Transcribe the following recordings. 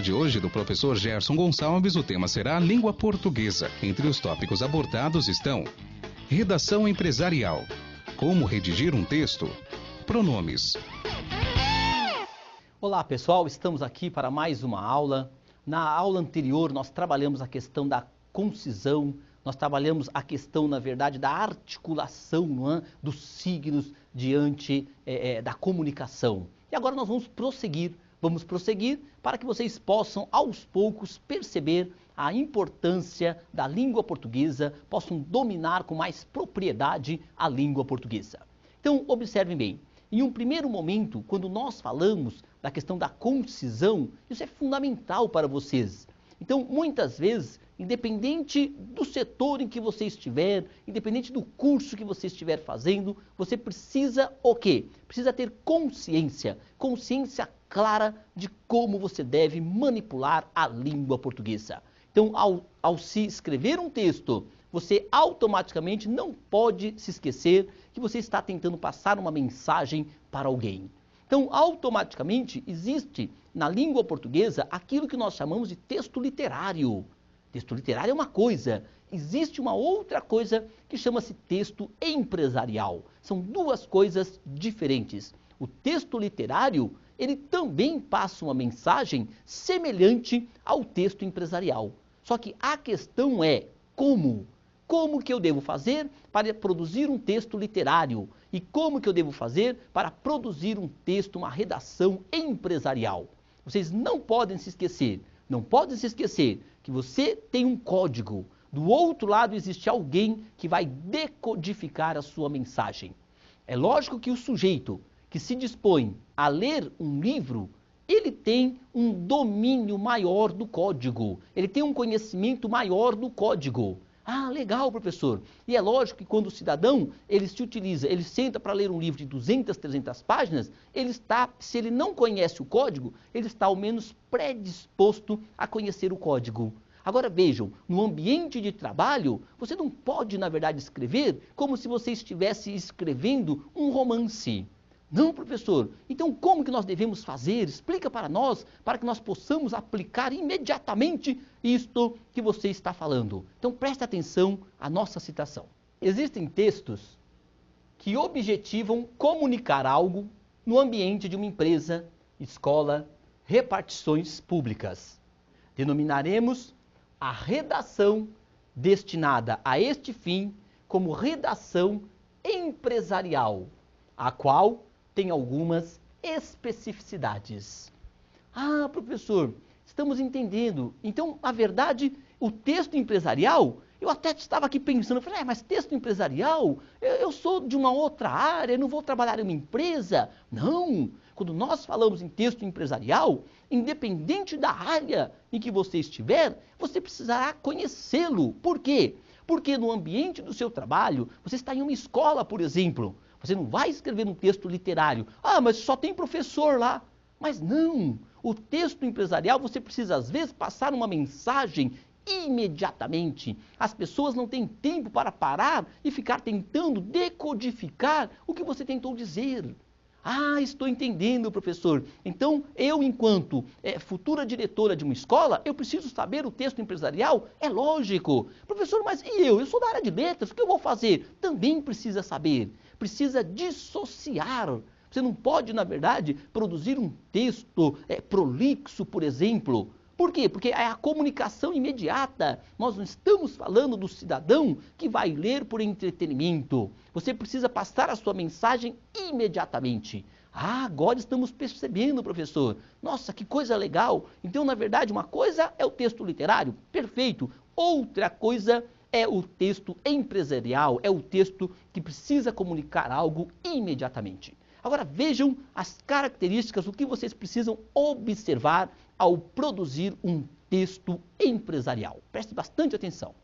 de hoje do professor Gerson Gonçalves, o tema será língua portuguesa. Entre os tópicos abordados estão redação empresarial, como redigir um texto, pronomes. Olá pessoal, estamos aqui para mais uma aula. Na aula anterior nós trabalhamos a questão da concisão, nós trabalhamos a questão, na verdade, da articulação, não é? Dos signos diante da comunicação. E agora nós vamos prosseguir para que vocês possam, aos poucos, perceber a importância da língua portuguesa, possam dominar com mais propriedade a língua portuguesa. Então, observem bem, em um primeiro momento, quando nós falamos da questão da concisão, isso é fundamental para vocês. Então, muitas vezes, independente do setor em que você estiver, independente do curso que você estiver fazendo, você precisa o quê? Precisa ter consciência clara de como você deve manipular a língua portuguesa. Então, ao se escrever um texto, você automaticamente não pode se esquecer que você está tentando passar uma mensagem para alguém. Então, automaticamente, existe na língua portuguesa aquilo que nós chamamos de texto literário. Texto literário é uma coisa, existe uma outra coisa que chama-se texto empresarial. São duas coisas diferentes. O texto literário, ele também passa uma mensagem semelhante ao texto empresarial. Só que a questão é como? Como que eu devo fazer para produzir um texto literário? E como que eu devo fazer para produzir um texto, uma redação empresarial? Vocês não podem se esquecer que você tem um código. Do outro lado existe alguém que vai decodificar a sua mensagem. É lógico que o sujeito que se dispõe a ler um livro, ele tem um domínio maior do código, ele tem um conhecimento maior do código. Ah, legal, professor. E é lógico que quando o cidadão, ele senta para ler um livro de 200, 300 páginas, se ele não conhece o código, ele está ao menos predisposto a conhecer o código. Agora vejam, no ambiente de trabalho, você não pode, na verdade, escrever como se você estivesse escrevendo um romance. Não, professor. Então, como que nós devemos fazer? Explica para nós, para que nós possamos aplicar imediatamente isto que você está falando. Então, preste atenção à nossa citação. Existem textos que objetivam comunicar algo no ambiente de uma empresa, escola, repartições públicas. Denominaremos a redação destinada a este fim como redação empresarial, a qual tem algumas especificidades. Ah, professor, estamos entendendo. Então, na verdade, o texto empresarial, eu até estava aqui pensando, falei, mas texto empresarial, eu sou de uma outra área, eu não vou trabalhar em uma empresa. Não, quando nós falamos em texto empresarial, independente da área em que você estiver, você precisará conhecê-lo. Por quê? Porque no ambiente do seu trabalho, você está em uma escola, por exemplo. Você não vai escrever um texto literário. Ah, mas só tem professor lá. Mas não. O texto empresarial você precisa, às vezes, passar uma mensagem imediatamente. As pessoas não têm tempo para parar e ficar tentando decodificar o que você tentou dizer. Ah, estou entendendo, professor. Então, eu, enquanto futura diretora de uma escola, eu preciso saber o texto empresarial? É lógico. Professor, mas e eu? Eu sou da área de letras, o que eu vou fazer? Também precisa saber. Precisa dissociar. Você não pode, na verdade, produzir um texto prolixo, por exemplo. Por quê? Porque é a comunicação imediata. Nós não estamos falando do cidadão que vai ler por entretenimento. Você precisa passar a sua mensagem imediatamente. Ah, agora estamos percebendo, professor. Nossa, que coisa legal. Então, na verdade, uma coisa é o texto literário, perfeito. Outra coisa é o texto empresarial, é o texto que precisa comunicar algo imediatamente. Agora vejam as características, o que vocês precisam observar ao produzir um texto empresarial. Preste bastante atenção.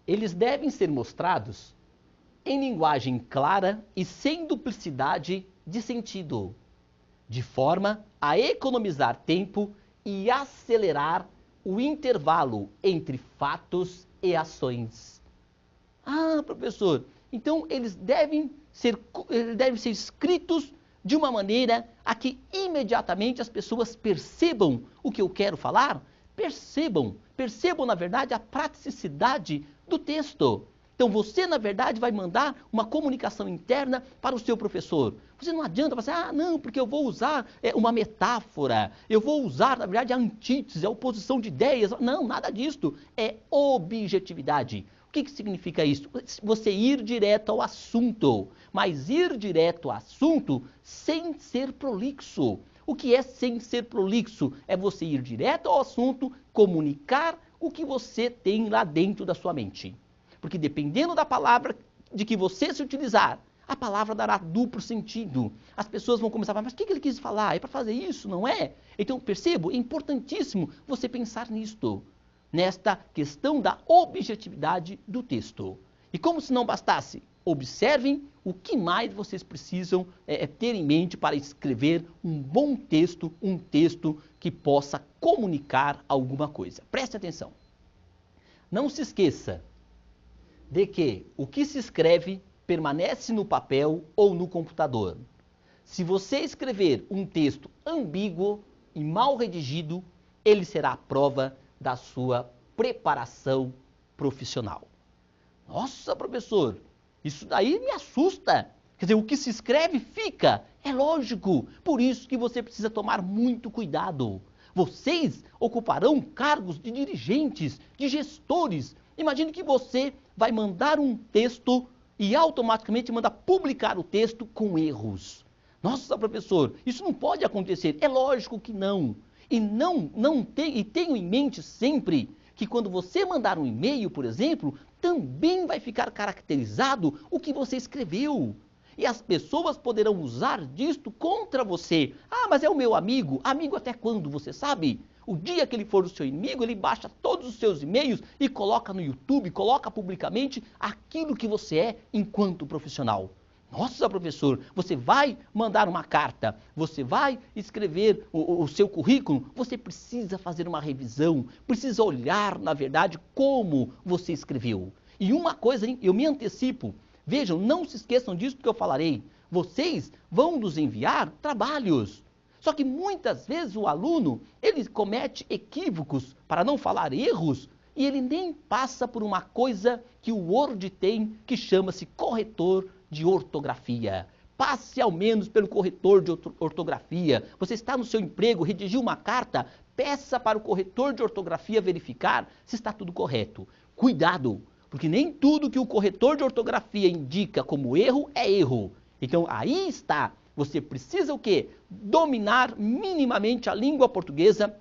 Eles devem ser mostrados em linguagem clara e sem duplicidade de sentido, de forma a economizar tempo e acelerar o intervalo entre fatos e ações. Ah, professor, então eles devem ser escritos de uma maneira a que imediatamente as pessoas percebam o que eu quero falar? Percebam, na verdade, a praticidade do texto. Então você, na verdade, vai mandar uma comunicação interna para o seu professor. Você não adianta falar assim, não, porque eu vou usar uma metáfora, eu vou usar, na verdade, a antítese, a oposição de ideias. Não, nada disso. É objetividade. O que significa isso? Você ir direto ao assunto, mas ir direto ao assunto sem ser prolixo. O que é sem ser prolixo? É você ir direto ao assunto, comunicar o que você tem lá dentro da sua mente. Porque dependendo da palavra de que você se utilizar, a palavra dará duplo sentido. As pessoas vão começar a falar, mas o que ele quis falar? É para fazer isso, não é? Então, percebo, é importantíssimo você pensar nisto, nesta questão da objetividade do texto. E como se não bastasse, observem o que mais vocês precisam ter em mente para escrever um bom texto, um texto que possa comunicar alguma coisa. Preste atenção. Não se esqueça de que o que se escreve permanece no papel ou no computador. Se você escrever um texto ambíguo e mal redigido, ele será a prova da sua preparação profissional. Nossa, professor, isso daí me assusta. Quer dizer, o que se escreve fica. É lógico. Por isso que você precisa tomar muito cuidado. Vocês ocuparão cargos de dirigentes, de gestores. Imagine que você vai mandar um texto e automaticamente manda publicar o texto com erros. Nossa, professor, isso não pode acontecer. É lógico que não. E tenho em mente sempre que quando você mandar um e-mail, por exemplo, também vai ficar caracterizado o que você escreveu. E as pessoas poderão usar disto contra você. Ah, mas é o meu amigo. Amigo até quando, você sabe? O dia que ele for o seu inimigo, ele baixa todos os seus e-mails e coloca no YouTube, coloca publicamente aquilo que você é enquanto profissional. Nossa, professor, você vai mandar uma carta, você vai escrever o seu currículo, você precisa fazer uma revisão, precisa olhar, na verdade, como você escreveu. E uma coisa, hein, eu me antecipo, vejam, não se esqueçam disso que eu falarei. Vocês vão nos enviar trabalhos. Só que muitas vezes o aluno, ele comete equívocos, para não falar erros, e ele nem passa por uma coisa que o Word tem, que chama-se corretor de ortografia. Passe ao menos pelo corretor de ortografia. Você está no seu emprego, redigiu uma carta, peça para o corretor de ortografia verificar se está tudo correto. Cuidado, porque nem tudo que o corretor de ortografia indica como erro é erro. Então aí está. Você precisa o quê? Dominar minimamente a língua portuguesa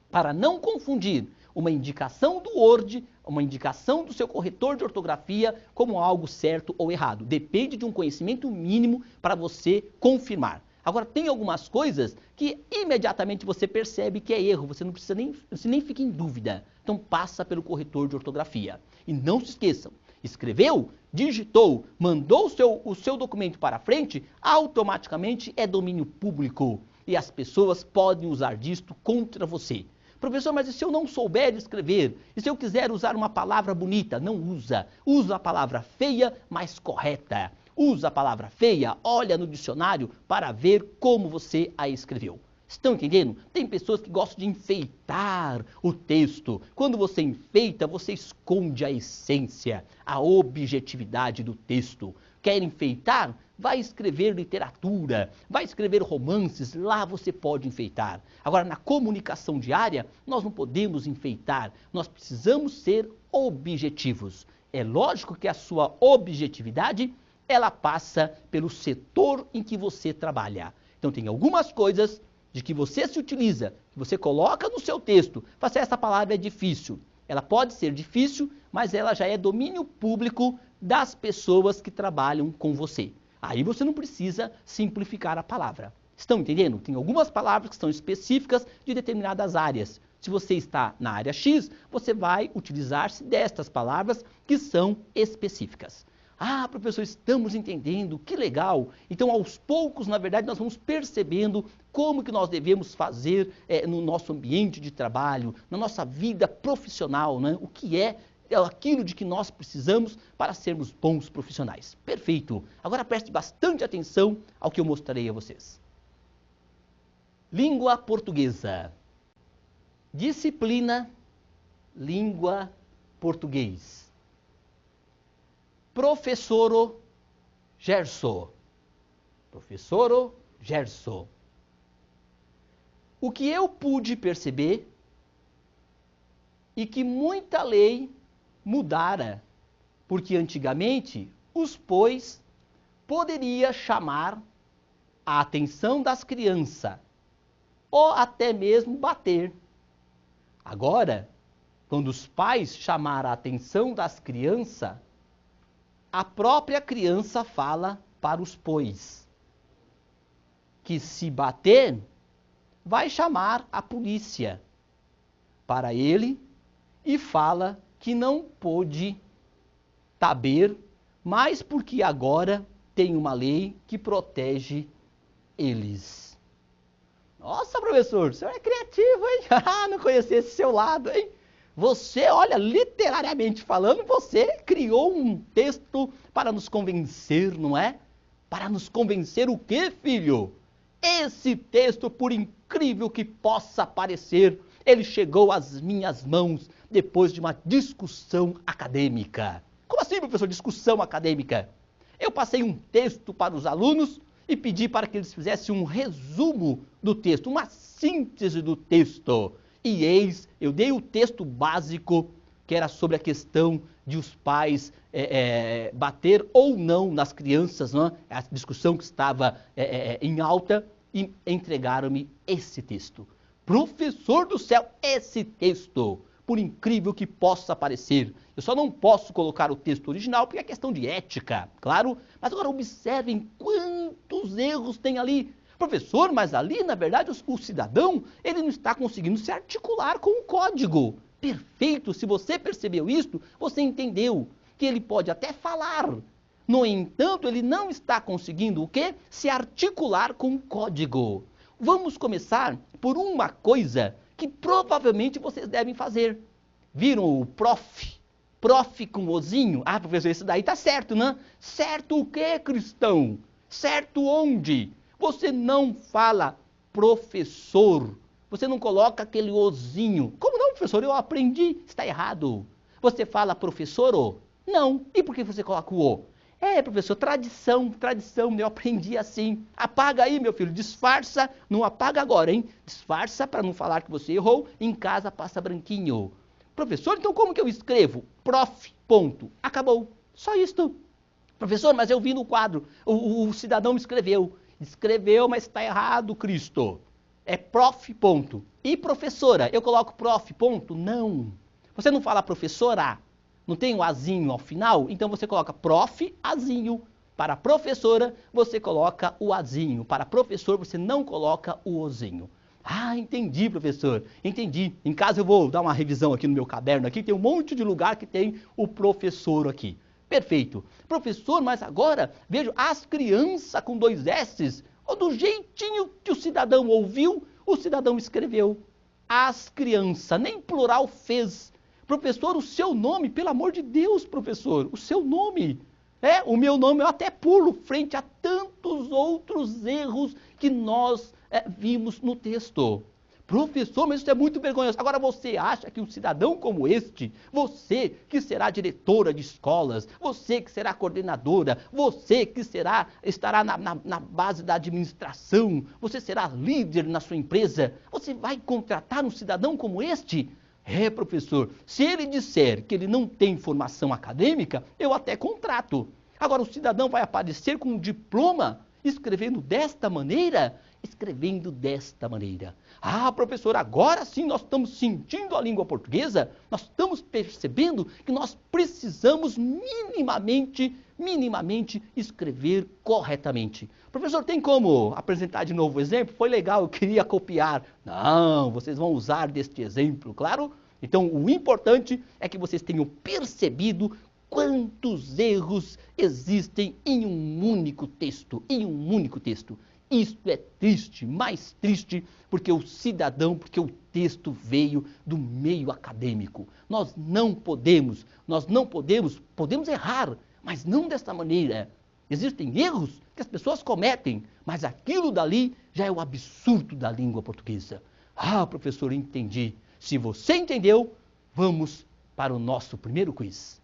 para não confundir uma indicação do Word, uma indicação do seu corretor de ortografia como algo certo ou errado. Depende de um conhecimento mínimo para você confirmar. Agora, tem algumas coisas que imediatamente você percebe que é erro, você não precisa você nem fica em dúvida. Então, passa pelo corretor de ortografia. E não se esqueçam, escreveu, digitou, mandou o seu documento para frente, automaticamente é domínio público. E as pessoas podem usar disto contra você. Professor, mas e se eu não souber escrever? E se eu quiser usar uma palavra bonita? Não usa. Usa a palavra feia, mas correta. Usa a palavra feia, olha no dicionário para ver como você a escreveu. Estão entendendo? Tem pessoas que gostam de enfeitar o texto. Quando você enfeita, você esconde a essência, a objetividade do texto. Quer enfeitar? Vai escrever literatura, vai escrever romances, lá você pode enfeitar. Agora, na comunicação diária, nós não podemos enfeitar, nós precisamos ser objetivos. É lógico que a sua objetividade, ela passa pelo setor em que você trabalha. Então, tem algumas coisas de que você se utiliza, que você coloca no seu texto. Fala assim, essa palavra é difícil. Ela pode ser difícil, mas ela já é domínio público das pessoas que trabalham com você. Aí você não precisa simplificar a palavra. Estão entendendo? Tem algumas palavras que são específicas de determinadas áreas. Se você está na área X, você vai utilizar-se destas palavras que são específicas. Ah, professor, estamos entendendo, que legal. Então, aos poucos, na verdade, nós vamos percebendo como que nós devemos fazer no nosso ambiente de trabalho, na nossa vida profissional, né? O que é aquilo de que nós precisamos para sermos bons profissionais. Perfeito. Agora preste bastante atenção ao que eu mostrarei a vocês. Língua portuguesa. Disciplina, língua português. Professoro Gerson. Professoro Gerson. O que eu pude perceber e que muita lei mudara, porque antigamente os pois poderia chamar a atenção das crianças ou até mesmo bater. Agora, quando os pais chamaram a atenção das crianças, a própria criança fala para os pois que se bater, vai chamar a polícia para ele e fala que não pôde taber, mas porque agora tem uma lei que protege eles. Nossa, professor, o senhor é criativo, hein? Não conhecia esse seu lado, hein? Você, olha, literariamente falando, você criou um texto para nos convencer, não é? Para nos convencer o quê, filho? Esse texto, por incrível que possa parecer, ele chegou às minhas mãos depois de uma discussão acadêmica. Como assim, professor, discussão acadêmica? Eu passei um texto para os alunos e pedi para que eles fizessem um resumo do texto, uma síntese do texto. E eis, eu dei o texto básico, que era sobre a questão de os pais bater ou não nas crianças, não é? A discussão que estava em alta, e entregaram-me esse texto. Professor do céu, esse texto, por incrível que possa parecer, eu só não posso colocar o texto original porque é questão de ética, claro, mas agora observem quantos erros tem ali. Professor, mas ali, na verdade, o cidadão, ele não está conseguindo se articular com o código. Perfeito, se você percebeu isso, você entendeu que ele pode até falar. No entanto, ele não está conseguindo o quê? Se articular com o código. Vamos começar por uma coisa que provavelmente vocês devem fazer. Viram o prof? Prof com ozinho? Ah, professor, esse daí tá certo, né? Certo o quê, cristão? Certo onde? Você não fala professor. Você não coloca aquele ozinho. Como não, professor? Eu aprendi. Está errado. Você fala professor? Não. E por que você coloca o o? Professor, tradição, eu aprendi assim. Apaga aí, meu filho, disfarça, não apaga agora, hein? Disfarça para não falar que você errou, em casa passa branquinho. Professor, então como que eu escrevo? Prof, ponto. Acabou. Só isto. Professor, mas eu vi no quadro, o cidadão me escreveu. Escreveu, mas está errado, Cristo. É prof, ponto. E professora, eu coloco prof, ponto? Não. Você não fala professora? Não tem o azinho ao final? Então você coloca prof, azinho. Para professora, você coloca o azinho. Para professor, você não coloca o ozinho. Ah, entendi, professor. Entendi. Em casa eu vou dar uma revisão aqui no meu caderno. Aqui tem um monte de lugar que tem o professor aqui. Perfeito. Professor, mas agora, vejo as crianças com 2 S's. Do jeitinho que o cidadão ouviu, o cidadão escreveu. As crianças, nem plural fez. Professor, o seu nome, pelo amor de Deus, professor, o seu nome. O meu nome eu até pulo frente a tantos outros erros que nós vimos no texto. Professor, mas isso é muito vergonhoso. Agora você acha que um cidadão como este, você que será diretora de escolas, você que será coordenadora, você que estará na base da administração, você será líder na sua empresa, você vai contratar um cidadão como este? Professor, se ele disser que ele não tem formação acadêmica, eu até contrato. Agora, o cidadão vai aparecer com um diploma escrevendo desta maneira? Escrevendo desta maneira. Ah, professor, agora sim nós estamos sentindo a língua portuguesa, nós estamos percebendo que nós precisamos minimamente escrever corretamente. Professor, tem como apresentar de novo o exemplo? Foi legal, eu queria copiar. Não, vocês vão usar deste exemplo, claro? Então, o importante é que vocês tenham percebido quantos erros existem em um único texto, Isto é triste, mais triste, porque o cidadão, porque o texto veio do meio acadêmico. Nós não podemos, podemos errar, mas não desta maneira. Existem erros que as pessoas cometem, mas aquilo dali já é o absurdo da língua portuguesa. Ah, professor, entendi. Se você entendeu, vamos para o nosso primeiro quiz.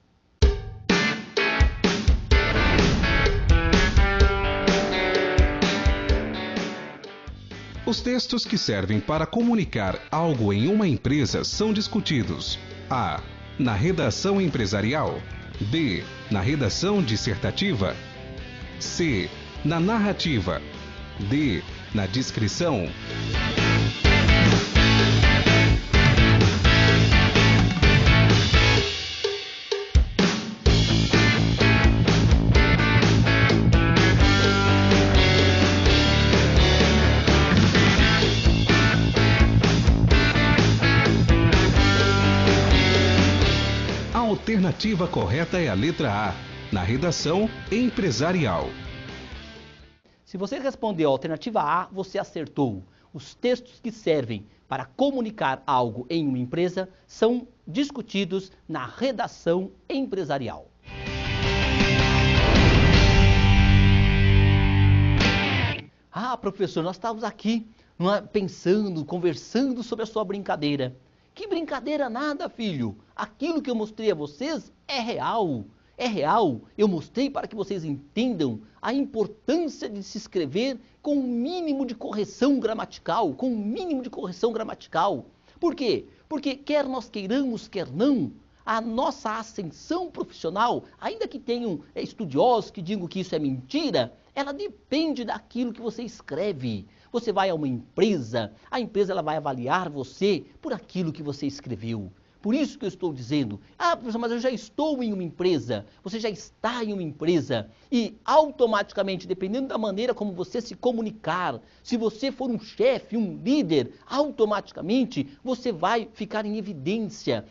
Os textos que servem para comunicar algo em uma empresa são discutidos: A. Na redação empresarial. B. Na redação dissertativa. C. Na narrativa. D. Na descrição. A alternativa correta é a letra A, na redação empresarial. Se você respondeu a alternativa A, você acertou. Os textos que servem para comunicar algo em uma empresa são discutidos na redação empresarial. Ah, professor, nós estávamos aqui pensando, conversando sobre a sua brincadeira. Que brincadeira nada, filho. Aquilo que eu mostrei a vocês é real. É real. Eu mostrei para que vocês entendam a importância de se escrever com um mínimo de correção gramatical. Com um mínimo de correção gramatical. Por quê? Porque quer nós queiramos, quer não, a nossa ascensão profissional, ainda que tenham estudiosos que digam que isso é mentira, ela depende daquilo que você escreve. Você vai a uma empresa, a empresa ela vai avaliar você por aquilo que você escreveu. Por isso que eu estou dizendo, professor, mas eu já estou em uma empresa, você já está em uma empresa e automaticamente, dependendo da maneira como você se comunicar, se você for um chefe, um líder, automaticamente você vai ficar em evidência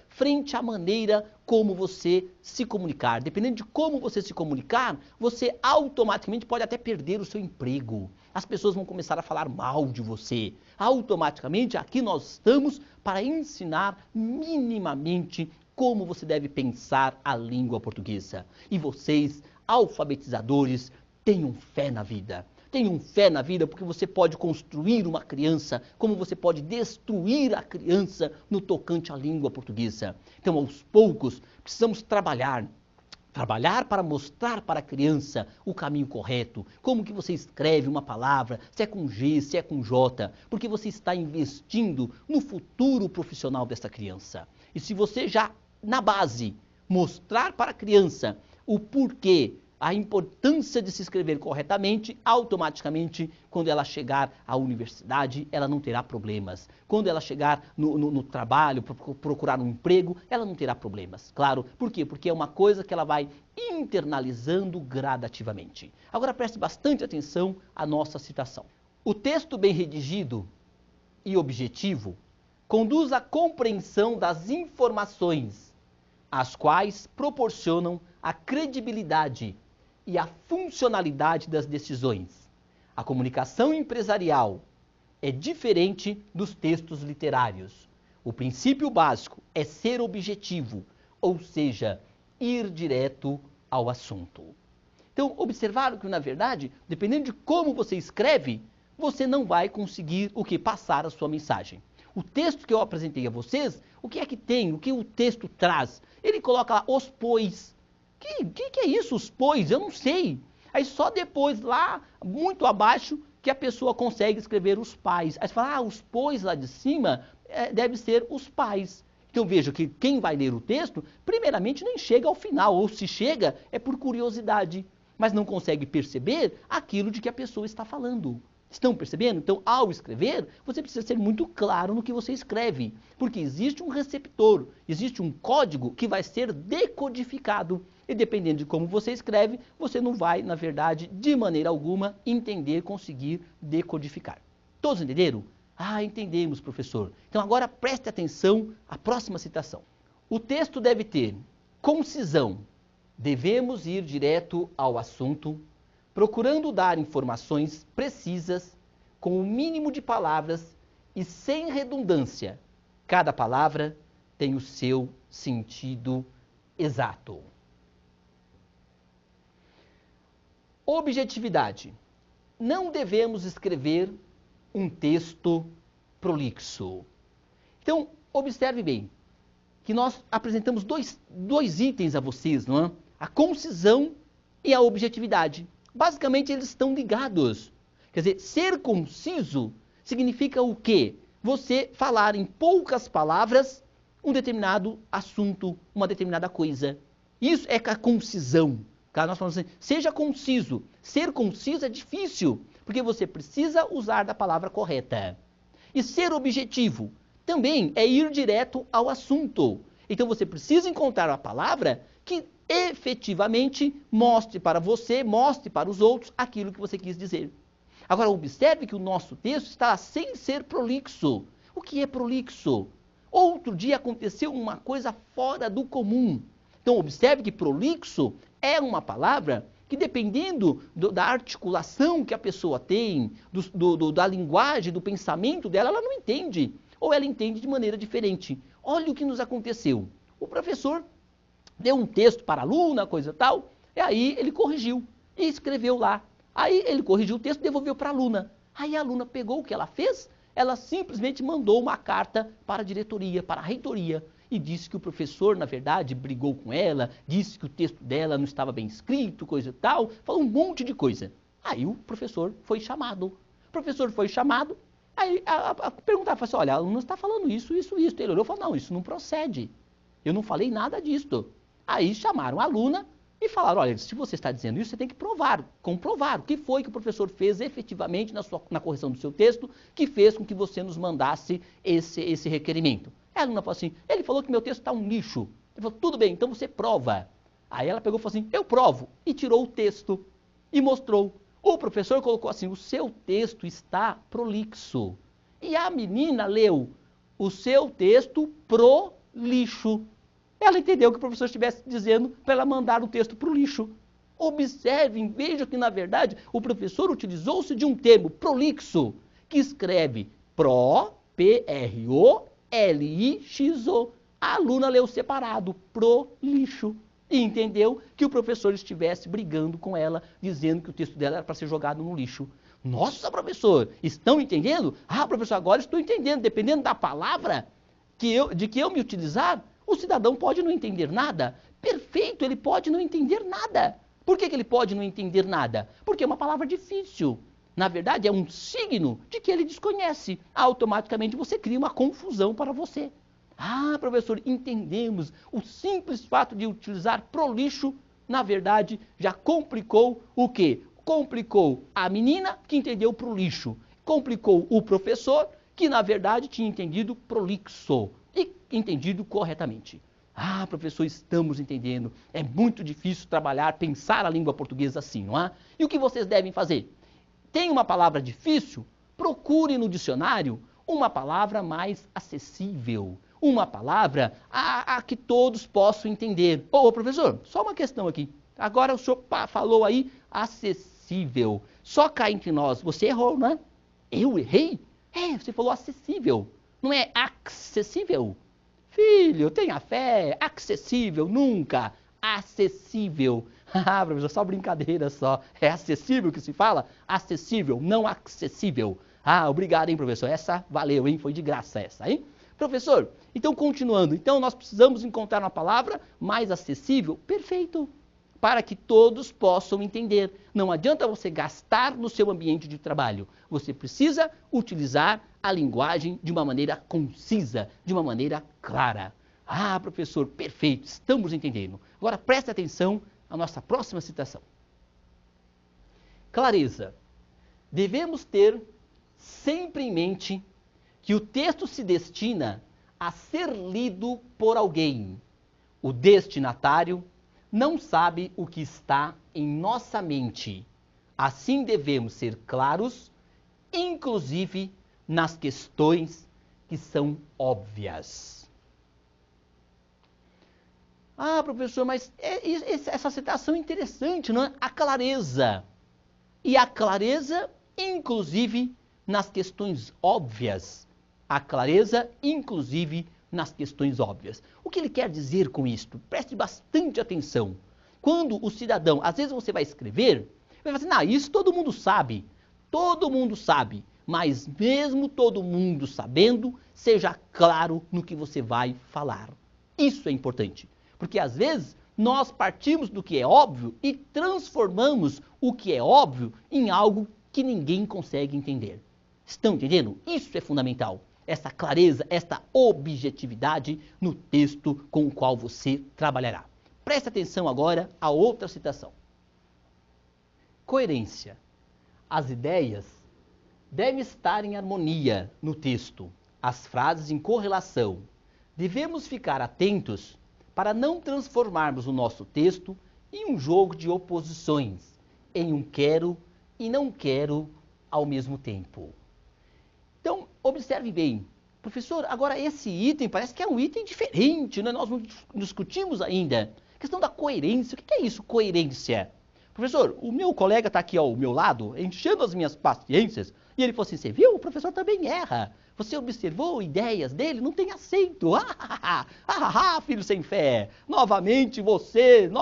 frente à maneira como você se comunicar. Dependendo de como você se comunicar, você automaticamente pode até perder o seu emprego. As pessoas vão começar a falar mal de você. Automaticamente, aqui nós estamos para ensinar minimamente como você deve pensar a língua portuguesa. E vocês, alfabetizadores, tenham fé na vida. Tenham fé na vida porque você pode construir uma criança, como você pode destruir a criança no tocante à língua portuguesa. Então, aos poucos, precisamos trabalhar para mostrar para a criança o caminho correto, como que você escreve uma palavra, se é com G, se é com J, porque você está investindo no futuro profissional dessa criança. E se você já, na base, mostrar para a criança o porquê, a importância de se escrever corretamente, automaticamente, quando ela chegar à universidade, ela não terá problemas. Quando ela chegar no trabalho, procurar um emprego, ela não terá problemas. Claro, por quê? Porque é uma coisa que ela vai internalizando gradativamente. Agora preste bastante atenção à nossa citação. O texto bem redigido e objetivo conduz à compreensão das informações, as quais proporcionam a credibilidade e a funcionalidade das decisões. A comunicação empresarial é diferente dos textos literários. O princípio básico é ser objetivo, ou seja, ir direto ao assunto. Então, observaram que, na verdade, dependendo de como você escreve, você não vai conseguir passar a sua mensagem. O texto que eu apresentei a vocês, o que é que tem? O que o texto traz? Ele coloca lá os pois. Que é isso, os pois? Eu não sei. Aí só depois, lá, muito abaixo, que a pessoa consegue escrever os pais. Aí você fala, os pois lá de cima deve ser os pais. Então veja que quem vai ler o texto, primeiramente nem chega ao final, ou se chega, é por curiosidade, mas não consegue perceber aquilo de que a pessoa está falando. Estão percebendo? Então, ao escrever, você precisa ser muito claro no que você escreve, porque existe um receptor, existe um código que vai ser decodificado. E dependendo de como você escreve, você não vai, na verdade, de maneira alguma, conseguir decodificar. Todos entenderam? Entendemos, professor. Então agora preste atenção à próxima citação. O texto deve ter concisão. Devemos ir direto ao assunto. procurando dar informações precisas, com o mínimo de palavras e sem redundância. Cada palavra tem o seu sentido exato. Objetividade. Não devemos escrever um texto prolixo. Então, observe bem que nós apresentamos dois itens a vocês, não é? A concisão e a objetividade. Basicamente, eles estão ligados. Quer dizer, ser conciso significa o quê? Você falar em poucas palavras um determinado assunto, uma determinada coisa. Isso é a concisão. Tá? Nós falamos assim, seja conciso. Ser conciso é difícil, porque você precisa usar da palavra correta. E ser objetivo também é ir direto ao assunto. Então você precisa encontrar uma palavra que efetivamente mostre para você, mostre para os outros aquilo que você quis dizer. Agora observe que o nosso texto está sem ser prolixo. O que é prolixo? Outro dia aconteceu uma coisa fora do comum. Então observe que prolixo é uma palavra que, dependendo da articulação que a pessoa tem, da linguagem, do pensamento dela, ela não entende. Ou ela entende de maneira diferente. Olha o que nos aconteceu. O professor deu um texto para a aluna, coisa tal, e aí ele corrigiu e escreveu lá. Aí ele corrigiu o texto e devolveu para a aluna. Aí a aluna pegou o que ela fez, ela simplesmente mandou uma carta para a diretoria, para a reitoria, e disse que o professor, na verdade, brigou com ela, disse que o texto dela não estava bem escrito, coisa e tal, falou um monte de coisa. Aí o professor foi chamado. O professor foi chamado, aí a perguntava, falou assim, olha, a aluna está falando isso. Ele olhou e falou, não, isso não procede. Eu não falei nada disso. Aí chamaram a aluna e falaram, olha, se você está dizendo isso, você tem que provar, comprovar o que foi que o professor fez efetivamente na correção do seu texto, que fez com que você nos mandasse esse requerimento. A aluna falou assim, ele falou que meu texto está um lixo. Ele falou, tudo bem, então você prova. Aí ela pegou e falou assim, eu provo. E tirou o texto e mostrou. O professor colocou assim, o seu texto está prolixo. E a menina leu o seu texto pro lixo. Ela entendeu que o professor estivesse dizendo para ela mandar o texto para o lixo. Observem, vejam que, na verdade, o professor utilizou-se de um termo prolixo, que escreve P-R-O-L-I-X-O. A aluna leu separado, prolixo. E entendeu que o professor estivesse brigando com ela, dizendo que o texto dela era para ser jogado no lixo. Nossa, professor, estão entendendo? Ah, professor, agora estou entendendo. Dependendo da palavra de que eu me utilizar, o cidadão pode não entender nada. Perfeito, ele pode não entender nada. Por que ele pode não entender nada? Porque é uma palavra difícil. Na verdade, é um signo de que ele desconhece. Automaticamente você cria uma confusão para você. Ah, professor, entendemos. O simples fato de utilizar prolixo, na verdade, já complicou o quê? Complicou a menina, que entendeu prolixo. Complicou o professor, que na verdade tinha entendido prolixo. E entendido corretamente. Ah, professor, estamos entendendo. É muito difícil trabalhar, pensar a língua portuguesa assim, não é? E o que vocês devem fazer? Tem uma palavra difícil? Procure no dicionário uma palavra mais acessível. Uma palavra a que todos possam entender. Ô, professor, só uma questão aqui. Agora o senhor falou aí acessível. Só cá entre nós, você errou, não é? Eu errei? É, você falou acessível. Não é acessível? Filho, tenha fé, acessível, nunca, acessível. Ah, professor, só brincadeira só. É acessível que se fala? Acessível, não acessível. Ah, obrigado, hein, professor. Essa valeu, hein? Foi de graça essa, hein? Professor, então continuando. Então nós precisamos encontrar uma palavra mais acessível? Perfeito. Para que todos possam entender. Não adianta você gastar no seu ambiente de trabalho. Você precisa utilizar a linguagem de uma maneira concisa, de uma maneira clara. Ah, professor, perfeito, estamos entendendo. Agora preste atenção à nossa próxima citação. Clareza. Devemos ter sempre em mente que o texto se destina a ser lido por alguém. O destinatário não sabe o que está em nossa mente. Assim devemos ser claros, inclusive nas questões que são óbvias. Ah, professor, mas essa citação é interessante, não é? A clareza. e a clareza, inclusive, nas questões óbvias. A clareza, inclusive, nas questões óbvias. O que ele quer dizer com isto? Preste bastante atenção. Quando o cidadão, às vezes você vai escrever, vai falar assim, isso todo mundo sabe, mas mesmo todo mundo sabendo, seja claro no que você vai falar. Isso é importante, porque às vezes nós partimos do que é óbvio e transformamos o que é óbvio em algo que ninguém consegue entender. Estão entendendo? Isso é fundamental. Essa clareza, esta objetividade no texto com o qual você trabalhará. Preste atenção agora a outra citação. Coerência. As ideias devem estar em harmonia no texto, as frases em correlação. Devemos ficar atentos para não transformarmos o nosso texto em um jogo de oposições, em um quero e não quero ao mesmo tempo. Então, observe bem. Professor, agora esse item parece que é um item diferente, né? Nós não discutimos ainda. A questão da coerência. O que é isso, coerência? Professor, o meu colega está aqui ao meu lado, enchendo as minhas paciências, e ele falou assim, você viu? O professor também erra. Você observou ideias dele? Não tem acento. Filho sem fé. Novamente você.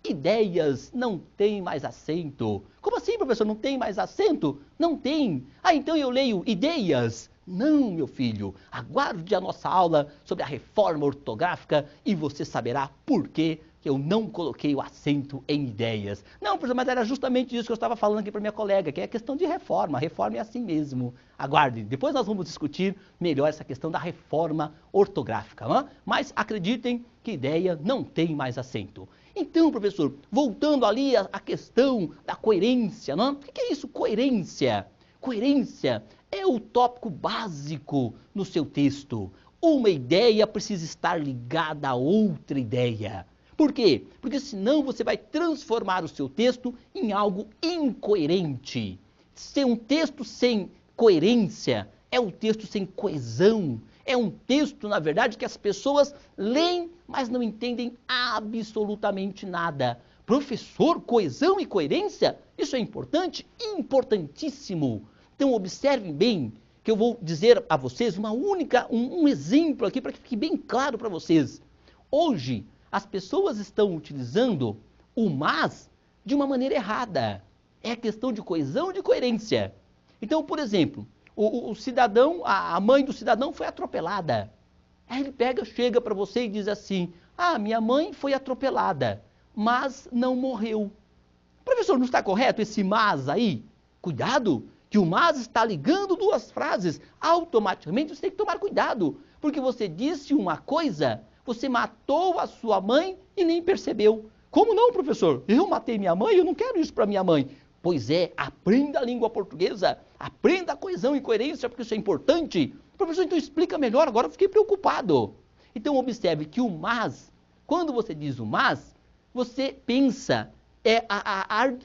Ideias não tem mais acento. Como assim, professor? Não tem mais acento? Não tem. Então eu leio ideias. Não, meu filho. Aguarde a nossa aula sobre a reforma ortográfica e você saberá por que eu não coloquei o acento em ideias. Não, professor, mas era justamente isso que eu estava falando aqui para minha colega, que é a questão de reforma. A reforma é assim mesmo. Aguarde. Depois nós vamos discutir melhor essa questão da reforma ortográfica. Não? Mas acreditem que ideia não tem mais acento. Então, professor, voltando ali à questão da coerência, não? O que é isso, coerência? Coerência é o tópico básico no seu texto. Uma ideia precisa estar ligada a outra ideia. Por quê? Porque senão você vai transformar o seu texto em algo incoerente. Ser um texto sem coerência é um texto sem coesão. É um texto, na verdade, que as pessoas leem, mas não entendem absolutamente nada. Professor, coesão e coerência? Isso é importante? Importantíssimo. Então, observem bem que eu vou dizer a vocês um exemplo aqui para que fique bem claro para vocês. Hoje, as pessoas estão utilizando o mas de uma maneira errada. É a questão de coesão e de coerência. Então, por exemplo, o cidadão, a mãe do cidadão foi atropelada. Aí ele chega para você e diz assim, minha mãe foi atropelada, mas não morreu. Professor, não está correto esse mas aí? Cuidado, que o mas está ligando duas frases. Automaticamente você tem que tomar cuidado, porque você disse uma coisa, você matou a sua mãe e nem percebeu. Como não, professor? Eu matei minha mãe, eu não quero isso para minha mãe. Pois é, aprenda a língua portuguesa, aprenda a coesão e coerência, porque isso é importante. Professor, então explica melhor, agora eu fiquei preocupado. Então observe que o mas, quando você diz o mas, você pensa,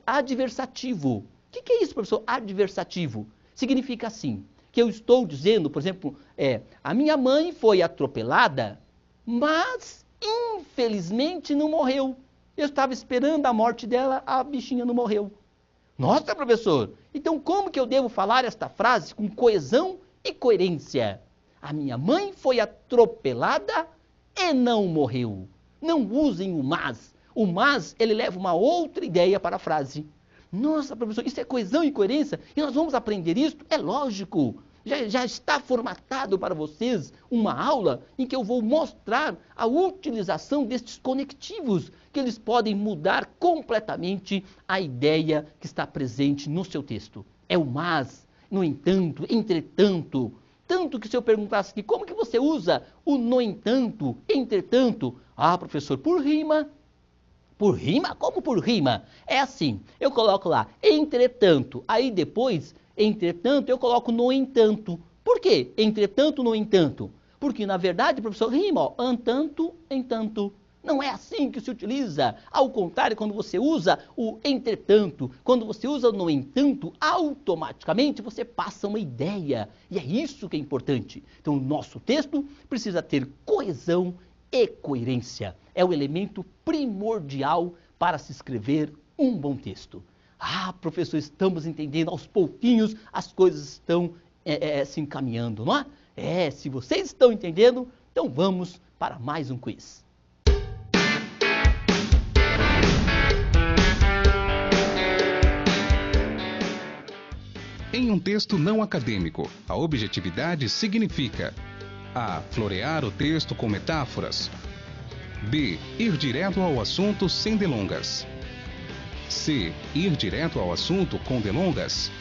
adversativo. O que é isso, professor? Adversativo. Significa assim, que eu estou dizendo, por exemplo, a minha mãe foi atropelada, mas infelizmente não morreu. Eu estava esperando a morte dela, a bichinha não morreu. Nossa, professor, então como que eu devo falar esta frase com coesão e coerência? A minha mãe foi atropelada e não morreu. Não usem o mas. O mas, ele leva uma outra ideia para a frase. Nossa, professor, isso é coesão e coerência? E nós vamos aprender isso? É lógico. Já está formatado para vocês uma aula em que eu vou mostrar a utilização destes conectivos, que eles podem mudar completamente a ideia que está presente no seu texto. É o mas, no entanto, entretanto. Tanto que se eu perguntasse aqui, como que você usa o no entanto, entretanto? Professor, por rima. Por rima? Como por rima? É assim, eu coloco lá, entretanto, aí depois, entretanto, eu coloco no entanto. Por quê? Entretanto, no entanto. Porque, na verdade, professor, rima, entanto, entanto. Não é assim que se utiliza. Ao contrário, quando você usa o entretanto, quando você usa o no entanto, automaticamente você passa uma ideia. E é isso que é importante. Então, o nosso texto precisa ter coesão e coerência. É o elemento primordial para se escrever um bom texto. Ah, professor, estamos entendendo, aos pouquinhos as coisas estão se encaminhando, não é? Se vocês estão entendendo, então vamos para mais um quiz. Em um texto não acadêmico, a objetividade significa: A. Florear o texto com metáforas. B. Ir direto ao assunto sem delongas. C. Ir direto ao assunto com delongas.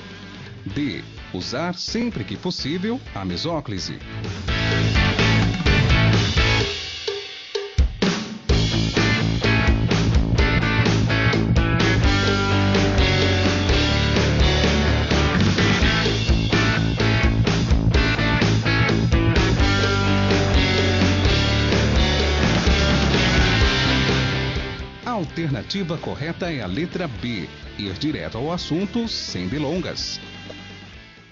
D. Usar sempre que possível a mesóclise. A alternativa correta é a letra B, ir direto ao assunto sem delongas.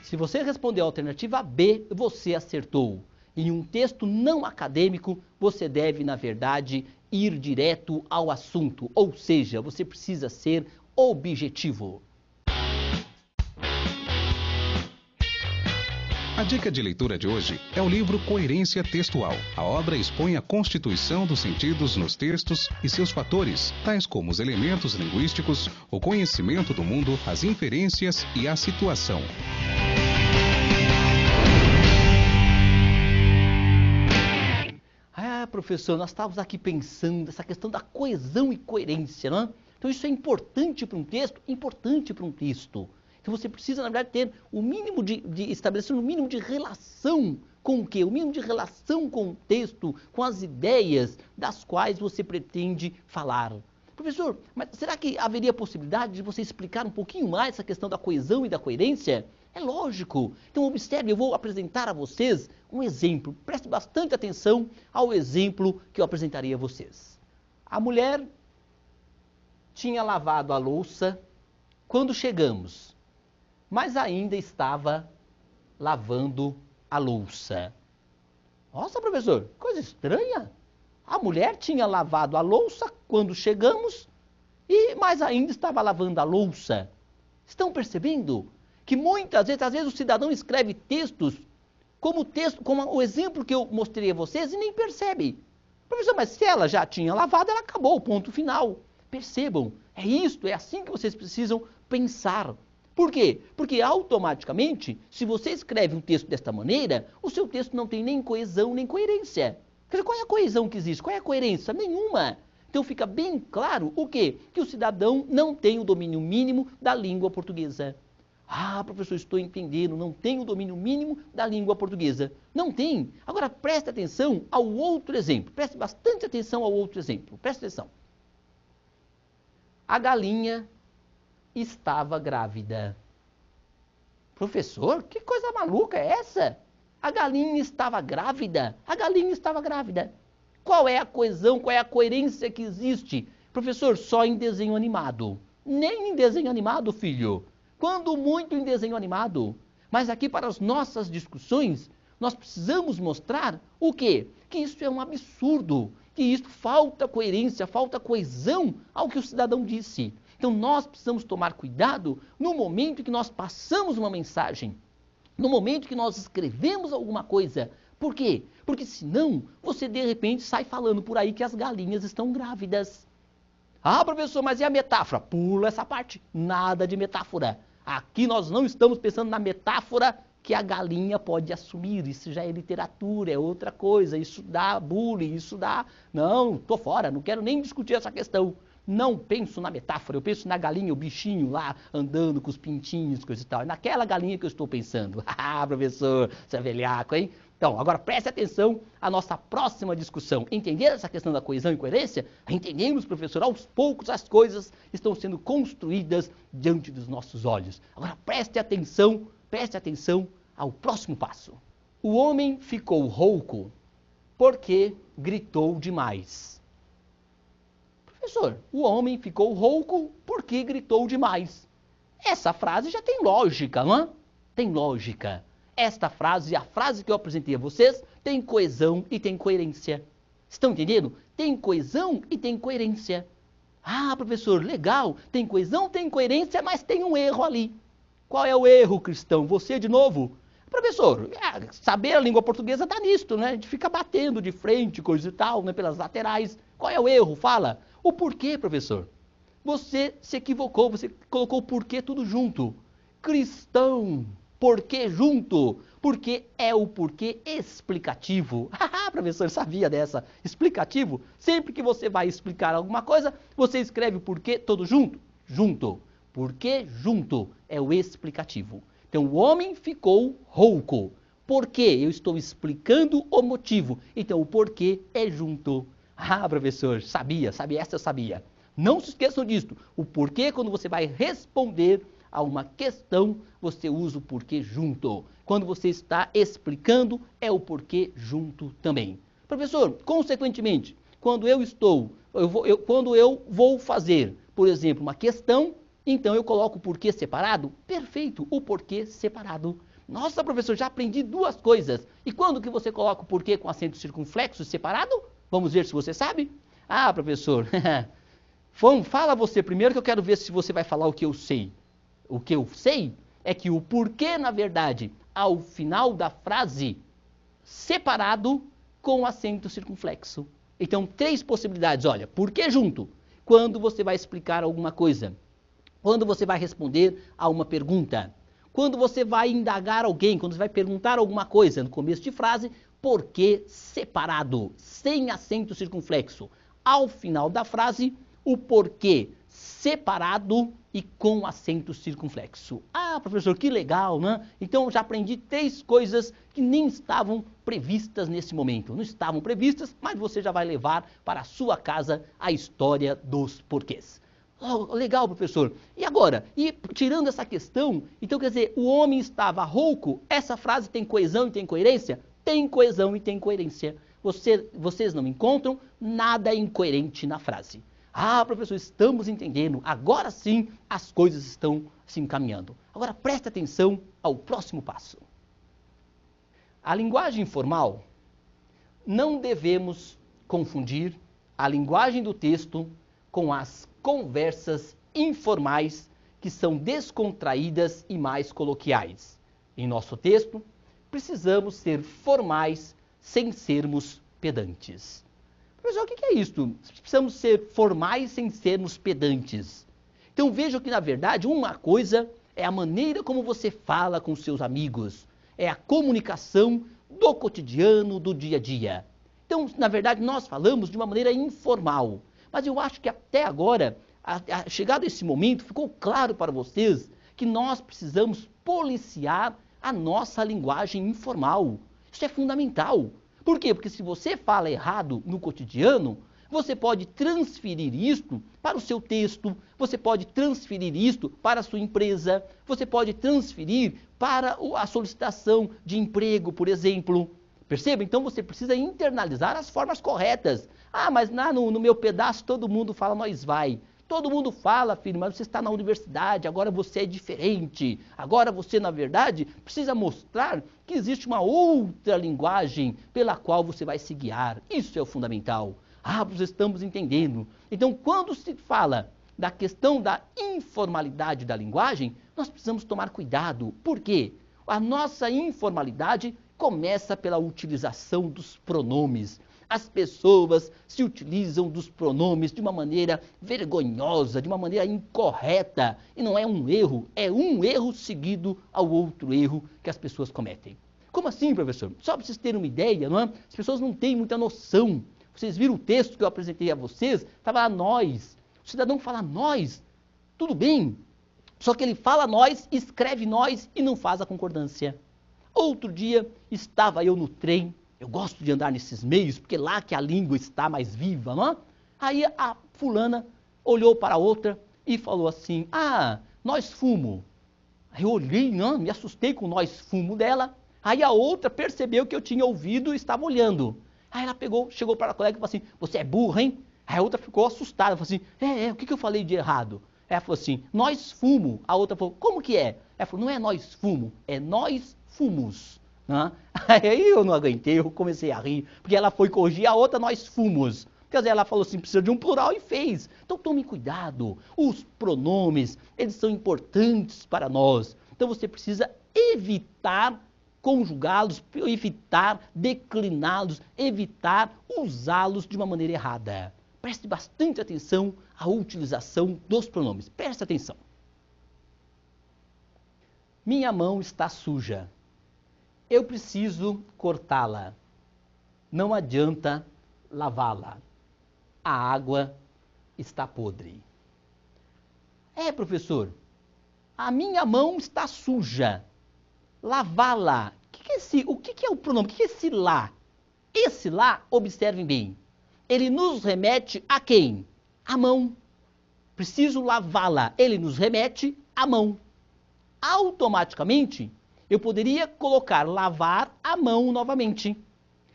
Se você respondeu a alternativa B, você acertou. Em um texto não acadêmico, você deve, na verdade, ir direto ao assunto, ou seja, você precisa ser objetivo. A dica de leitura de hoje é o livro Coerência Textual. A obra expõe a constituição dos sentidos nos textos e seus fatores, tais como os elementos linguísticos, o conhecimento do mundo, as inferências e a situação. Professor, nós estávamos aqui pensando essa questão da coesão e coerência, não é? Então isso é importante para um texto, importante para um texto. Então você precisa, na verdade, ter o mínimo de estabelecer um mínimo de relação com o quê? O mínimo de relação com o texto, com as ideias das quais você pretende falar. Professor, mas será que haveria possibilidade de você explicar um pouquinho mais essa questão da coesão e da coerência? É lógico. Então observe, eu vou apresentar a vocês um exemplo. Preste bastante atenção ao exemplo que eu apresentarei a vocês. A mulher tinha lavado a louça quando chegamos, mas ainda estava lavando a louça. Nossa, professor, coisa estranha. A mulher tinha lavado a louça quando chegamos, mas ainda estava lavando a louça. Estão percebendo que muitas vezes, às vezes o cidadão escreve textos como o exemplo que eu mostrei a vocês e nem percebe. Professor, mas se ela já tinha lavado, ela acabou, ponto final. Percebam, é assim que vocês precisam pensar. Por quê? Porque automaticamente, se você escreve um texto desta maneira, o seu texto não tem nem coesão nem coerência. Quer dizer, qual é a coesão que existe? Qual é a coerência? Nenhuma. Então fica bem claro o quê? Que o cidadão não tem o domínio mínimo da língua portuguesa. Ah, professor, estou entendendo, não tem o domínio mínimo da língua portuguesa. Não tem. Agora preste atenção ao outro exemplo. Preste bastante atenção ao outro exemplo. Preste atenção. A galinha estava grávida. Professor, que coisa maluca é essa? A galinha estava grávida. A galinha estava grávida. Qual é a coesão, qual é a coerência que existe? Professor, só em desenho animado. Nem em desenho animado, filho. Quando muito em desenho animado. Mas aqui para as nossas discussões, nós precisamos mostrar o quê? Que isso é um absurdo, que isso falta coerência, falta coesão ao que o cidadão disse. Então nós precisamos tomar cuidado no momento que nós passamos uma mensagem, no momento que nós escrevemos alguma coisa. Por quê? Porque senão você de repente sai falando por aí que as galinhas estão grávidas. Ah, professor, mas e a metáfora? Pula essa parte. Nada de metáfora. Aqui nós não estamos pensando na metáfora que a galinha pode assumir. Isso já é literatura, é outra coisa. Isso dá bullying, isso dá... Não, tô fora, não quero nem discutir essa questão. Não penso na metáfora, eu penso na galinha, o bichinho lá, andando com os pintinhos, coisa e tal. É naquela galinha que eu estou pensando. Ah, professor, você é velhaco, hein? Então, agora preste atenção à nossa próxima discussão. Entenderam essa questão da coesão e coerência? Entendemos, professor, aos poucos as coisas estão sendo construídas diante dos nossos olhos. Agora preste atenção ao próximo passo. O homem ficou rouco porque gritou demais. Professor, o homem ficou rouco porque gritou demais. Essa frase já tem lógica, não é? Tem lógica. Esta frase, a frase que eu apresentei a vocês, tem coesão e tem coerência. Estão entendendo? Tem coesão e tem coerência. Ah, professor, legal, tem coesão, tem coerência, mas tem um erro ali. Qual é o erro, cristão? Você de novo? Professor, saber a língua portuguesa dá nisto, né? A gente fica batendo de frente, coisa e tal, né? Pelas laterais. Qual é o erro? Fala. O porquê, professor? Você se equivocou, você colocou o porquê tudo junto. Cristão, porquê junto? Porque é o porquê explicativo. Ah, professor, sabia dessa. Explicativo, sempre que você vai explicar alguma coisa, você escreve o porquê todo junto. Junto. Porquê junto é o explicativo. Então, o homem ficou rouco. Por quê? Eu estou explicando o motivo. Então, o porquê é junto. Ah, professor, sabia, essa eu sabia. Não se esqueçam disso. O porquê, quando você vai responder a uma questão, você usa o porquê junto. Quando você está explicando, é o porquê junto também. Professor, consequentemente, quando eu vou fazer, por exemplo, uma questão, então eu coloco o porquê separado? Perfeito, o porquê separado. Nossa, professor, já aprendi duas coisas. E quando que você coloca o porquê com acento circunflexo separado? Vamos ver se você sabe. Ah, professor, fala você primeiro que eu quero ver se você vai falar o que eu sei. O que eu sei é que o porquê, na verdade, ao final da frase, separado com acento circunflexo. Então, 3 possibilidades. Olha, porquê junto? Quando você vai explicar alguma coisa. Quando você vai responder a uma pergunta. Quando você vai indagar alguém, quando você vai perguntar alguma coisa no começo de frase, porquê separado, sem acento circunflexo. Ao final da frase, o porquê separado e com acento circunflexo. Ah, professor, que legal, né? Então já aprendi 3 coisas que nem estavam previstas nesse momento. Não estavam previstas, mas você já vai levar para a sua casa a história dos porquês. Oh, legal, professor. E agora? E tirando essa questão, então quer dizer, o homem estava rouco, essa frase tem coesão e tem coerência? Tem coesão e tem coerência. Vocês não encontram nada incoerente na frase. Ah, professor, estamos entendendo. Agora sim as coisas estão se encaminhando. Agora preste atenção ao próximo passo. A linguagem formal, não devemos confundir a linguagem do texto com as conversas informais que são descontraídas e mais coloquiais. Em nosso texto, precisamos ser formais sem sermos pedantes. Professor, o que é isso? Precisamos ser formais sem sermos pedantes. Então vejam que, na verdade, uma coisa é a maneira como você fala com seus amigos. É a comunicação do cotidiano, do dia a dia. Então, na verdade, nós falamos de uma maneira informal. Mas eu acho que até agora, chegado esse momento, ficou claro para vocês que nós precisamos policiar a nossa linguagem informal. Isso é fundamental. Por quê? Porque se você fala errado no cotidiano, você pode transferir isto para o seu texto, você pode transferir isto para a sua empresa, você pode transferir para a solicitação de emprego, por exemplo. Perceba? Então você precisa internalizar as formas corretas. Ah, mas no meu pedaço todo mundo fala nós vai. Todo mundo fala, filho, mas você está na universidade, agora você é diferente. Agora você, na verdade, precisa mostrar que existe uma outra linguagem pela qual você vai se guiar. Isso é o fundamental. Ah, nós estamos entendendo. Então, quando se fala da questão da informalidade da linguagem, nós precisamos tomar cuidado. Por quê? A nossa informalidade começa pela utilização dos pronomes. As pessoas se utilizam dos pronomes de uma maneira vergonhosa, de uma maneira incorreta. E não é um erro seguido ao outro erro que as pessoas cometem. Como assim, professor? Só para vocês terem uma ideia, não é? As pessoas não têm muita noção. Vocês viram o texto que eu apresentei a vocês? Estava lá nós. O cidadão fala nós. Tudo bem. Só que ele fala nós, escreve nós e não faz a concordância. Outro dia estava eu no trem. Eu gosto de andar nesses meios, porque lá que a língua está mais viva, não é? Aí a fulana olhou para a outra e falou assim, ah, nós fumo. Aí eu olhei, não, me assustei com o nós fumo dela. Aí a outra percebeu que eu tinha ouvido e estava olhando. Aí ela chegou para a colega e falou assim, você é burra, hein? Aí a outra ficou assustada, falou assim, o que eu falei de errado? Ela falou assim, nós fumo. A outra falou, como que é? Ela falou, não é nós fumo, é nós fumos. Aí eu não aguentei, eu comecei a rir, porque ela foi corrigir a outra, nós fumos. Quer dizer, ela falou assim, precisa de um plural e fez. Então tome cuidado. Os pronomes, eles são importantes para nós. Então você precisa evitar conjugá-los, evitar decliná-los, evitar usá-los de uma maneira errada. Preste bastante atenção à utilização dos pronomes. Preste atenção. Minha mão está suja. Eu preciso cortá-la. Não adianta lavá-la. A água está podre. Professor, a minha mão está suja. Lavá-la. O que é o pronome? O que é esse lá? Esse lá, observem bem, ele nos remete a quem? A mão. Preciso lavá-la. Ele nos remete à mão. Automaticamente, eu poderia colocar lavar a mão novamente.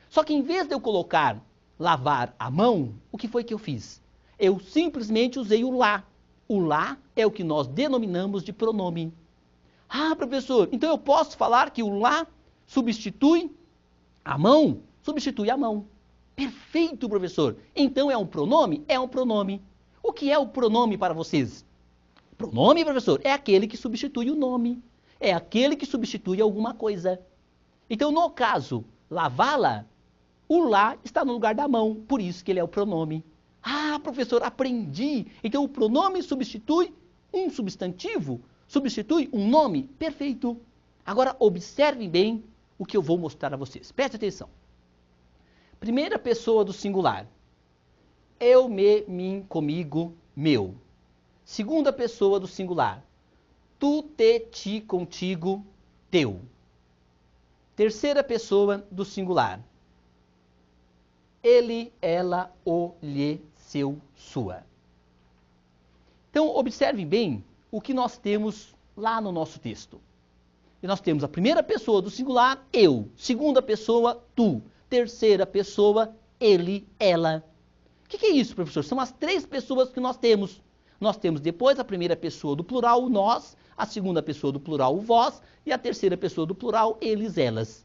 Só que em vez de eu colocar lavar a mão, o que foi que eu fiz? Eu simplesmente usei o lá. O lá é o que nós denominamos de pronome. Ah, professor, então eu posso falar que o lá substitui a mão? Substitui a mão. Perfeito, professor. Então é um pronome? É um pronome. O que é o pronome para vocês? Pronome, professor, é aquele que substitui o nome. É aquele que substitui alguma coisa. Então, no caso, lavá-la, o lá está no lugar da mão, por isso que ele é o pronome. Ah, professor, aprendi. Então, o pronome substitui um substantivo, substitui um nome. Perfeito. Agora, observem bem o que eu vou mostrar a vocês. Preste atenção. Primeira pessoa do singular. Eu, me, mim, comigo, meu. Segunda pessoa do singular. Tu, te, ti, contigo, teu. Terceira pessoa do singular. Ele, ela, o, lhe, seu, sua. Então, observem bem o que nós temos lá no nosso texto. E nós temos a primeira pessoa do singular, eu. Segunda pessoa, tu. Terceira pessoa, ele, ela. O que é isso, professor? São as três pessoas que nós temos. Nós temos depois a primeira pessoa do plural, o nós, a segunda pessoa do plural, o vós, e a terceira pessoa do plural, eles, elas.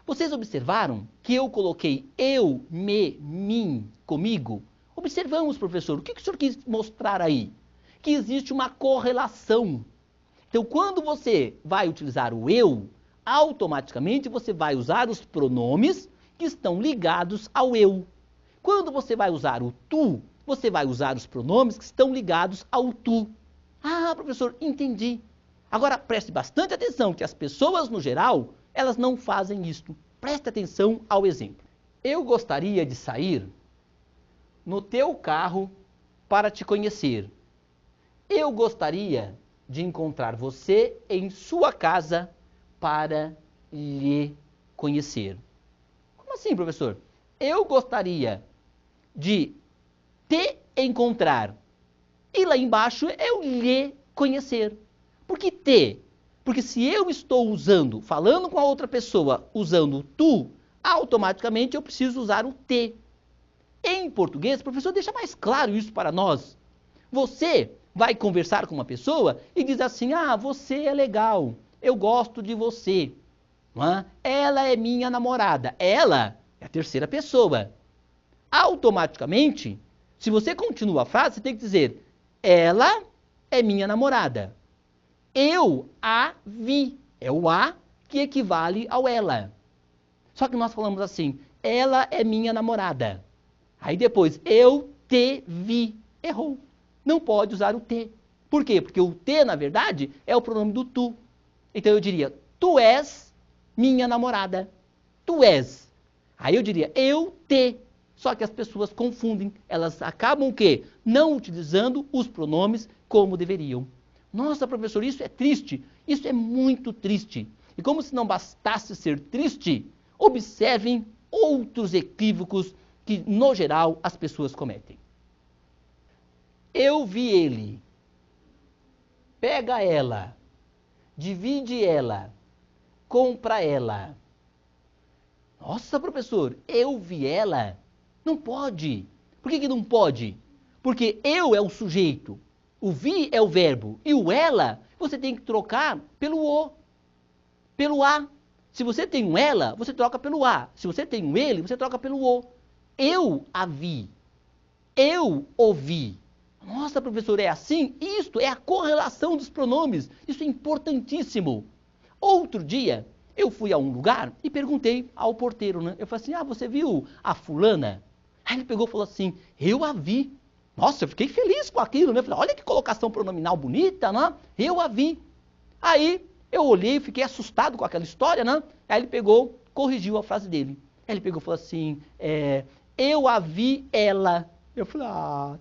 Vocês observaram que eu coloquei eu, me, mim, comigo? Observamos, professor. O que o senhor quis mostrar aí? Que existe uma correlação. Então, quando você vai utilizar o eu, automaticamente você vai usar os pronomes que estão ligados ao eu. Quando você vai usar o tu, você vai usar os pronomes que estão ligados ao tu. Ah, professor, entendi. Agora, preste bastante atenção que as pessoas, no geral, elas não fazem isto. Preste atenção ao exemplo. Eu gostaria de sair no teu carro para te conhecer. Eu gostaria de encontrar você em sua casa para lhe conhecer. Como assim, professor? Eu gostaria de te encontrar. E lá embaixo eu lhe conhecer. Por que te? Porque se eu estou falando com a outra pessoa, usando tu, automaticamente eu preciso usar o te. Em português, professor, deixa mais claro isso para nós. Você vai conversar com uma pessoa e diz assim, ah, você é legal, eu gosto de você. Não é? Ela é minha namorada. Ela é a terceira pessoa. Automaticamente, se você continua a frase, você tem que dizer, ela é minha namorada. Eu a vi. É o a que equivale ao ela. Só que nós falamos assim, ela é minha namorada. Aí depois, eu te vi. Errou. Não pode usar o te. Por quê? Porque o te, na verdade, é o pronome do tu. Então eu diria, tu és minha namorada. Tu és. Aí eu diria, eu te. Só que as pessoas confundem. Elas acabam o quê? Não utilizando os pronomes como deveriam. Nossa, professor, isso é triste. Isso é muito triste. E como se não bastasse ser triste, observem outros equívocos que, no geral, as pessoas cometem. Eu vi ele. Pega ela. Divide ela. Compra ela. Nossa, professor, eu vi ela. Não pode. Por que não pode? Porque eu é o sujeito. O vi é o verbo. E o ela, você tem que trocar pelo o. Pelo a. Se você tem um ela, você troca pelo a. Se você tem um ele, você troca pelo o. Eu a vi. eu ouvi. Nossa, professor, é assim? Isto é a correlação dos pronomes. Isso é importantíssimo. Outro dia, eu fui a um lugar e perguntei ao porteiro, né? Eu falei assim, você viu a fulana? Aí ele pegou e falou assim, eu a vi. Nossa, eu fiquei feliz com aquilo, né? Eu falei, olha que colocação pronominal bonita, né? Eu a vi. Aí eu olhei e fiquei assustado com aquela história, né? Aí ele pegou, corrigiu a frase dele. Aí ele pegou e falou assim, eu a vi ela. Eu falei,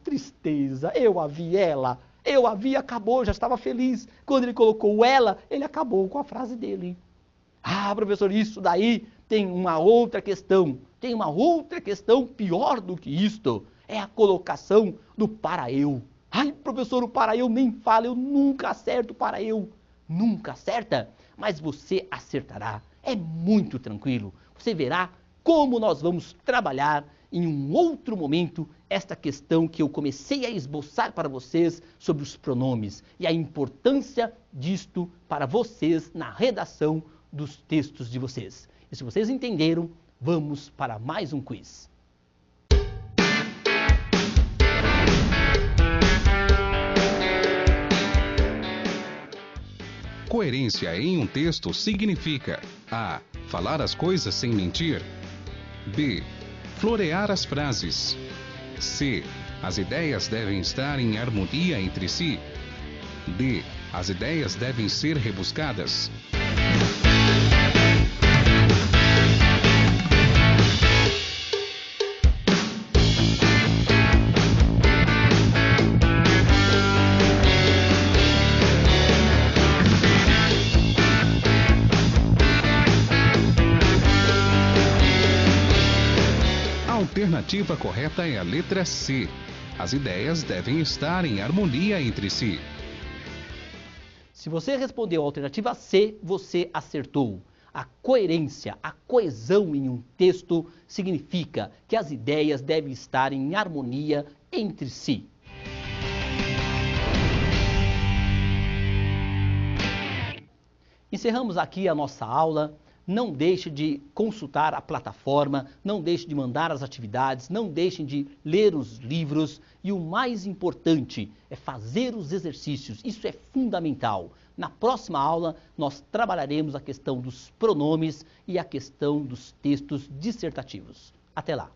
tristeza, eu a vi ela. Eu a vi, acabou, já estava feliz. Quando ele colocou ela, ele acabou com a frase dele. Professor, isso daí tem uma outra questão. Tem uma outra questão pior do que isto. É a colocação do para eu. Professor, o para eu nem fala, eu nunca acerto o para eu. Nunca acerta, mas você acertará. É muito tranquilo. Você verá como nós vamos trabalhar em um outro momento esta questão que eu comecei a esboçar para vocês sobre os pronomes e a importância disto para vocês na redação dos textos de vocês. E se vocês entenderam, vamos para mais um quiz. Coerência em um texto significa A. Falar as coisas sem mentir. B. Florear as frases. C. As ideias devem estar em harmonia entre si. D. As ideias devem ser rebuscadas. A alternativa correta é a letra C. As ideias devem estar em harmonia entre si. Se você respondeu a alternativa C, você acertou. A coerência, a coesão em um texto significa que as ideias devem estar em harmonia entre si. Encerramos aqui a nossa aula. Não deixe de consultar a plataforma, não deixe de mandar as atividades, não deixem de ler os livros e o mais importante é fazer os exercícios, isso é fundamental. Na próxima aula nós trabalharemos a questão dos pronomes e a questão dos textos dissertativos. Até lá!